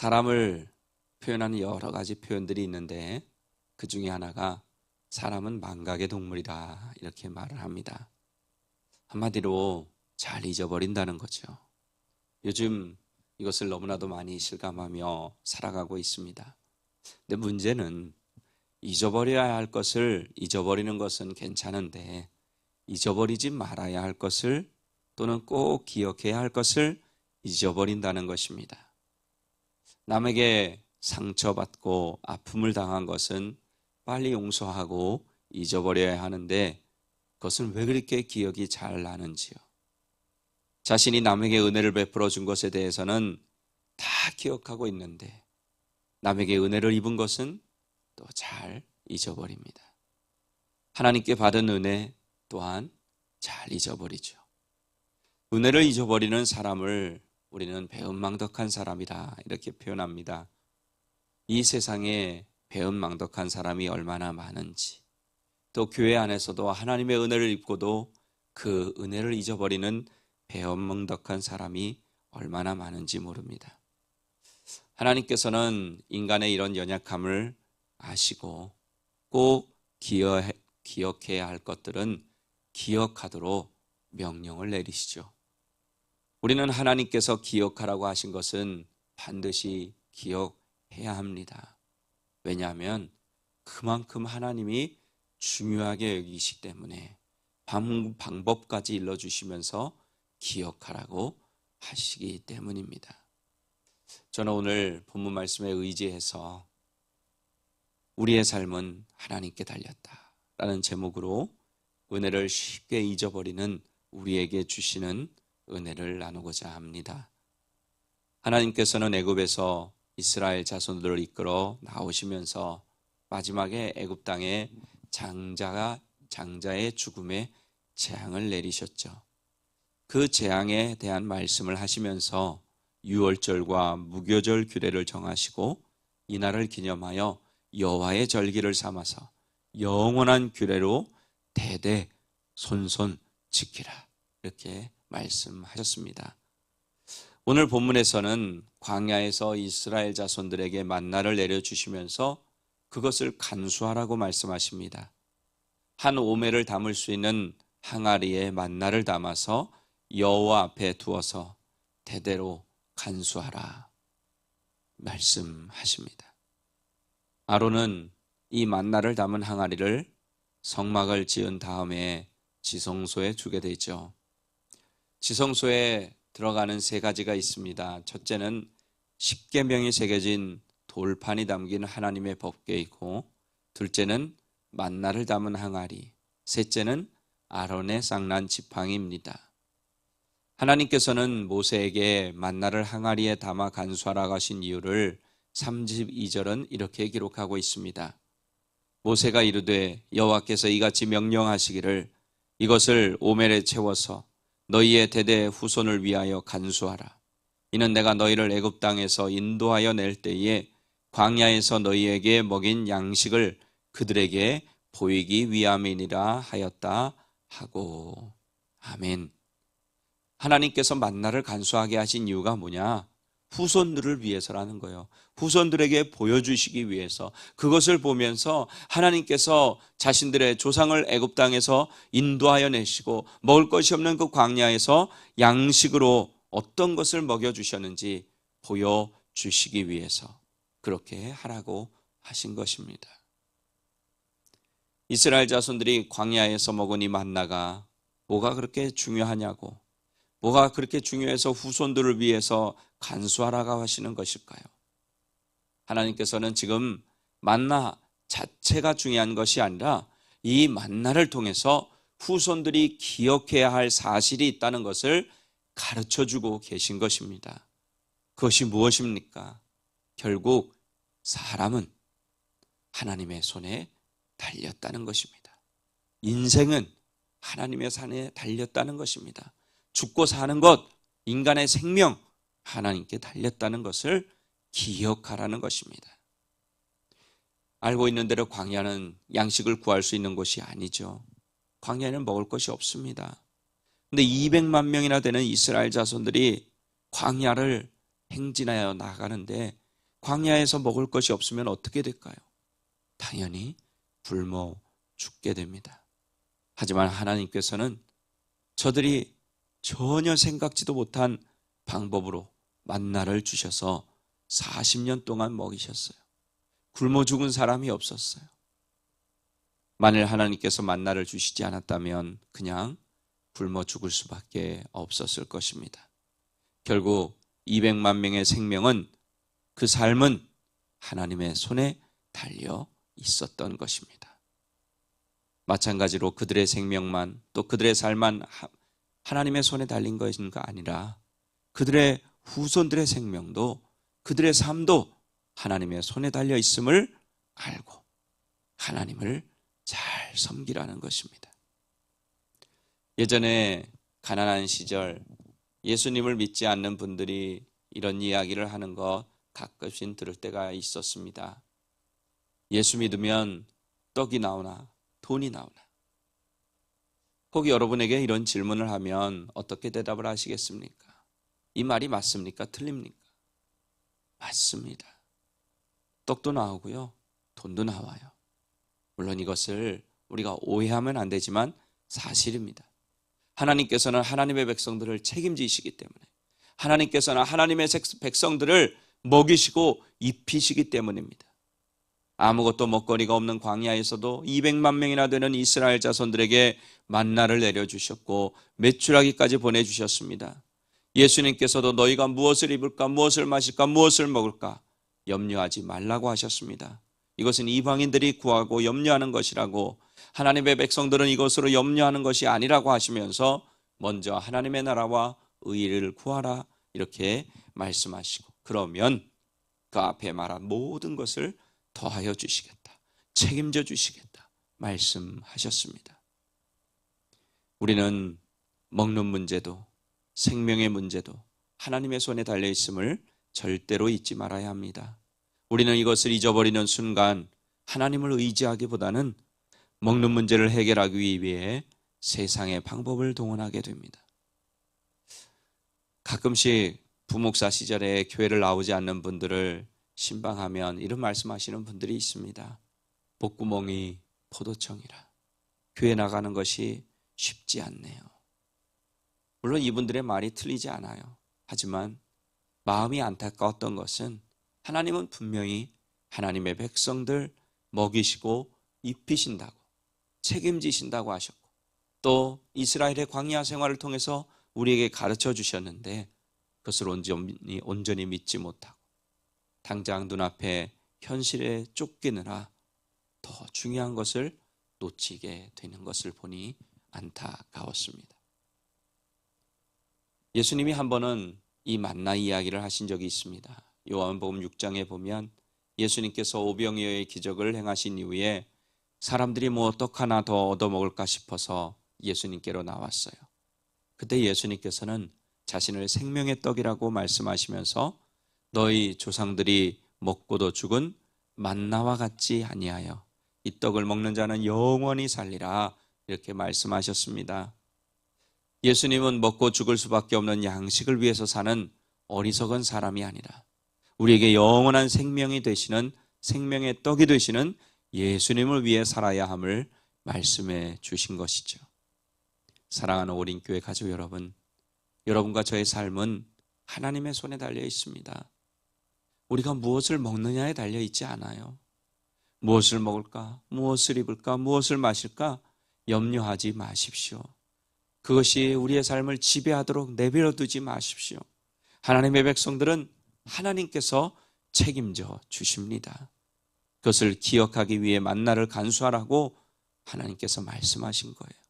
사람을 표현하는 여러 가지 표현들이 있는데 그 중에 하나가 사람은 망각의 동물이다 이렇게 말을 합니다. 한마디로 잘 잊어버린다는 거죠. 요즘 이것을 너무나도 많이 실감하며 살아가고 있습니다. 근데 문제는 잊어버려야 할 것을 잊어버리는 것은 괜찮은데 잊어버리지 말아야 할 것을 또는 꼭 기억해야 할 것을 잊어버린다는 것입니다. 남에게 상처받고 아픔을 당한 것은 빨리 용서하고 잊어버려야 하는데 그것은 왜 그렇게 기억이 잘 나는지요. 자신이 남에게 은혜를 베풀어 준 것에 대해서는 다 기억하고 있는데 남에게 은혜를 입은 것은 또 잘 잊어버립니다. 하나님께 받은 은혜 또한 잘 잊어버리죠. 은혜를 잊어버리는 사람을 우리는 배은망덕한 사람이라 이렇게 표현합니다. 이 세상에 배은망덕한 사람이 얼마나 많은지, 또 교회 안에서도 하나님의 은혜를 입고도 그 은혜를 잊어버리는 배은망덕한 사람이 얼마나 많은지 모릅니다. 하나님께서는 인간의 이런 연약함을 아시고 꼭 기억해야 할 것들은 기억하도록 명령을 내리시죠. 우리는 하나님께서 기억하라고 하신 것은 반드시 기억해야 합니다. 왜냐하면 그만큼 하나님이 중요하게 여기시기 때문에 방법까지 일러주시면서 기억하라고 하시기 때문입니다. 저는 오늘 본문 말씀에 의지해서 우리의 삶은 하나님께 달렸다라는 제목으로 은혜를 쉽게 잊어버리는 우리에게 주시는 은혜를 나누고자 합니다. 하나님께서는 애굽에서 이스라엘 자손들을 이끌어 나오시면서 마지막에 애굽 땅에 장자의 죽음의 재앙을 내리셨죠. 그 재앙에 대한 말씀을 하시면서 유월절과 무교절 규례를 정하시고 이날을 기념하여 여호와의 절기를 삼아서 영원한 규례로 대대 손손 지키라 이렇게 말씀하셨습니다. 오늘 본문에서는 광야에서 이스라엘 자손들에게 만나를 내려주시면서 그것을 간수하라고 말씀하십니다. 한 오매를 담을 수 있는 항아리에 만나를 담아서 여호와 앞에 두어서 대대로 간수하라 말씀하십니다. 아론은 이 만나를 담은 항아리를 성막을 지은 다음에 지성소에 주게 되죠. 지성소에 들어가는 세 가지가 있습니다. 첫째는 십계명이 새겨진 돌판이 담긴 하나님의 법궤이고, 둘째는 만나를 담은 항아리, 셋째는 아론의 쌍난 지팡이입니다. 하나님께서는 모세에게 만나를 항아리에 담아 간수하라고 하신 이유를 32절은 이렇게 기록하고 있습니다. 모세가 이르되 여호와께서 이같이 명령하시기를 이것을 오멜에 채워서 너희의 대대 후손을 위하여 간수하라. 이는 내가 너희를 애굽 땅에서 인도하여 낼 때에 광야에서 너희에게 먹인 양식을 그들에게 보이기 위함이니라 하였다 하고. 아멘. 하나님께서 만나를 간수하게 하신 이유가 뭐냐? 후손들을 위해서라는 거예요. 후손들에게 보여주시기 위해서, 그것을 보면서 하나님께서 자신들의 조상을 애굽 땅에서 인도하여 내시고 먹을 것이 없는 그 광야에서 양식으로 어떤 것을 먹여주셨는지 보여주시기 위해서 그렇게 하라고 하신 것입니다. 이스라엘 자손들이 광야에서 먹은 이 만나가 뭐가 그렇게 중요하냐고, 뭐가 그렇게 중요해서 후손들을 위해서 간수하라고 하시는 것일까요? 하나님께서는 지금 만나 자체가 중요한 것이 아니라 이 만나를 통해서 후손들이 기억해야 할 사실이 있다는 것을 가르쳐주고 계신 것입니다. 그것이 무엇입니까? 결국 사람은 하나님의 손에 달렸다는 것입니다. 인생은 하나님의 손에 달렸다는 것입니다. 죽고 사는 것, 인간의 생명, 하나님께 달렸다는 것을 기억하라는 것입니다. 알고 있는 대로 광야는 양식을 구할 수 있는 곳이 아니죠. 광야에는 먹을 것이 없습니다. 근데 200만 명이나 되는 이스라엘 자손들이 광야를 행진하여 나가는데 광야에서 먹을 것이 없으면 어떻게 될까요? 당연히 굶어 죽게 됩니다. 하지만 하나님께서는 저들이 전혀 생각지도 못한 방법으로 만나를 주셔서 40년 동안 먹이셨어요. 굶어 죽은 사람이 없었어요. 만일 하나님께서 만나를 주시지 않았다면 그냥 굶어 죽을 수밖에 없었을 것입니다. 결국 200만 명의 생명은, 그 삶은 하나님의 손에 달려 있었던 것입니다. 마찬가지로 그들의 생명만, 또 그들의 삶만 하나님의 손에 달린 것인가 아니라 그들의 후손들의 생명도, 그들의 삶도 하나님의 손에 달려 있음을 알고 하나님을 잘 섬기라는 것입니다. 예전에 가난한 시절 예수님을 믿지 않는 분들이 이런 이야기를 하는 거 가끔씩 들을 때가 있었습니다. 예수 믿으면 떡이 나오나 돈이 나오나? 혹 여러분에게 이런 질문을 하면 어떻게 대답을 하시겠습니까? 이 말이 맞습니까? 틀립니까? 맞습니다. 떡도 나오고요, 돈도 나와요. 물론 이것을 우리가 오해하면 안 되지만 사실입니다. 하나님께서는 하나님의 백성들을 책임지시기 때문에, 하나님께서는 하나님의 백성들을 먹이시고 입히시기 때문입니다. 아무것도 먹거리가 없는 광야에서도 200만 명이나 되는 이스라엘 자손들에게 만나를 내려주셨고 메추라기까지 보내주셨습니다. 예수님께서도 너희가 무엇을 입을까, 무엇을 마실까, 무엇을 먹을까 염려하지 말라고 하셨습니다. 이것은 이방인들이 구하고 염려하는 것이라고, 하나님의 백성들은 이것으로 염려하는 것이 아니라고 하시면서 먼저 하나님의 나라와 의를 구하라 이렇게 말씀하시고, 그러면 그 앞에 말한 모든 것을 더하여 주시겠다, 책임져 주시겠다 말씀하셨습니다. 우리는 먹는 문제도 생명의 문제도 하나님의 손에 달려 있음을 절대로 잊지 말아야 합니다. 우리는 이것을 잊어버리는 순간 하나님을 의지하기보다는 먹는 문제를 해결하기 위해 세상의 방법을 동원하게 됩니다. 가끔씩 부목사 시절에 교회를 나오지 않는 분들을 신방하면 이런 말씀하시는 분들이 있습니다. 목구멍이 포도청이라 교회 나가는 것이 쉽지 않네요. 물론 이분들의 말이 틀리지 않아요. 하지만 마음이 안타까웠던 것은 하나님은 분명히 하나님의 백성들 먹이시고 입히신다고, 책임지신다고 하셨고, 또 이스라엘의 광야 생활을 통해서 우리에게 가르쳐 주셨는데 그것을 온전히 믿지 못하고 당장 눈앞에 현실에 쫓기느라 더 중요한 것을 놓치게 되는 것을 보니 안타까웠습니다. 예수님이 한 번은 이 만나 이야기를 하신 적이 있습니다. 요한복음 6장에 보면 예수님께서 오병이어의 기적을 행하신 이후에 사람들이 뭐 떡 하나 더 얻어먹을까 싶어서 예수님께로 나왔어요. 그때 예수님께서는 자신을 생명의 떡이라고 말씀하시면서 너희 조상들이 먹고도 죽은 만나와 같지 아니하여 이 떡을 먹는 자는 영원히 살리라 이렇게 말씀하셨습니다. 예수님은 먹고 죽을 수밖에 없는 양식을 위해서 사는 어리석은 사람이 아니라 우리에게 영원한 생명이 되시는, 생명의 떡이 되시는 예수님을 위해 살아야 함을 말씀해 주신 것이죠. 사랑하는 어린교회 가족 여러분, 여러분과 저의 삶은 하나님의 손에 달려 있습니다. 우리가 무엇을 먹느냐에 달려 있지 않아요. 무엇을 먹을까, 무엇을 입을까, 무엇을 마실까 염려하지 마십시오. 그것이 우리의 삶을 지배하도록 내버려 두지 마십시오. 하나님의 백성들은 하나님께서 책임져 주십니다. 그것을 기억하기 위해 만나를 간수하라고 하나님께서 말씀하신 거예요.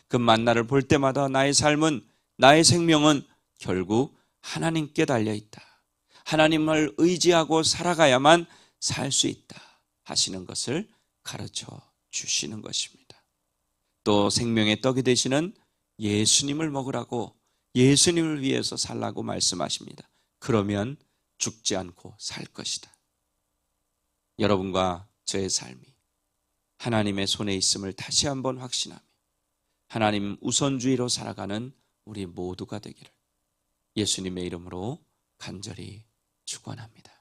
그 만나를 볼 때마다 나의 삶은, 나의 생명은 결국 하나님께 달려있다, 하나님을 의지하고 살아가야만 살 수 있다 하시는 것을 가르쳐 주시는 것입니다. 또 생명의 떡이 되시는 예수님을 먹으라고, 예수님을 위해서 살라고 말씀하십니다. 그러면 죽지 않고 살 것이다. 여러분과 저의 삶이 하나님의 손에 있음을 다시 한번 확신하며 하나님 우선주의로 살아가는 우리 모두가 되기를 예수님의 이름으로 간절히 축원합니다.